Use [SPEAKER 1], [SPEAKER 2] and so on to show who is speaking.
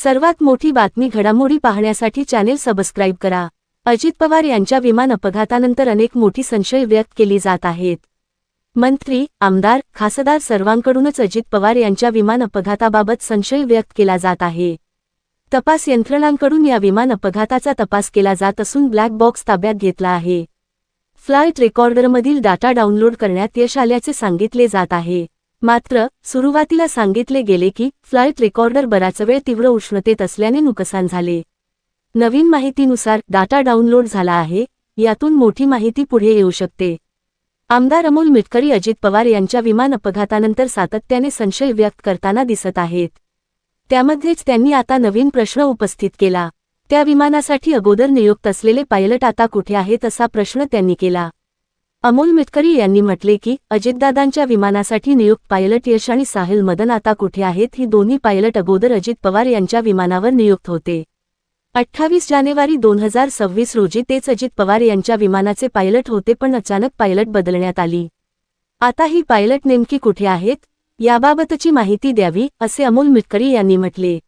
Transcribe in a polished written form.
[SPEAKER 1] सर्वात मोठी बातमी घडामोडी पाहण्यासाठी चॅनेल सबस्क्राईब करा। अजित पवार यांच्या विमान अपघातानंतर अनेक मोठी संशय व्यक्त केली जात आहेत। मंत्री, आमदार, खासदार सर्वांकडूनच अजित पवार यांच्या विमान अपघाताबाबत संशय व्यक्त केला जात आहे। तपास यंत्रणांकडून या विमान अपघाताचा तपास केला जात असून ब्लॅक बॉक्स ताब्यात घेतला आहे। फ्लाईट रेकॉर्डरमधील डाटा डाउनलोड करण्यात यश आल्याचे सांगितले जात आहे। मात्र सुरुवातीला सांगितले गेले की फ्लाईट रेकॉर्डर बराच वेळ तीव्र उष्णतेत असल्याने नुकसान झाले। नवीन माहितीनुसार डाटा डाउनलोड झाला आहे, यातून मोठी माहिती पुढे येऊ शकते। आमदार अमोल मिटकरी अजित पवार यांच्या विमान अपघातानंतर सातत्याने संशय व्यक्त करताना दिसत आहेत। त्यामध्येच त्यांनी आता नवीन प्रश्न उपस्थित केला। त्या विमानासाठी अगोदर नियुक्त असलेले पायलट आता कुठे आहेत असा प्रश्न त्यांनी केला। अमोल मिटकरी यांनी म्हटले की अजितदादांच्या विमानासाठी नियुक्त पायलट यश आणि साहिल मदन आता कुठे आहेत। ही दोन्ही पायलट अगोदर अजित पवार यांच्या विमानावर नियुक्त होते। 28 जानेवारी 2026 रोजी तेच अजित पवार यांच्या विमानाचे पायलट होते, पण अचानक पायलट बदलण्यात आली। आता ही पायलट नेमकी कुठे आहेत याबाबतची माहिती द्यावी, असे अमोल मिटकरी यांनी म्हटले।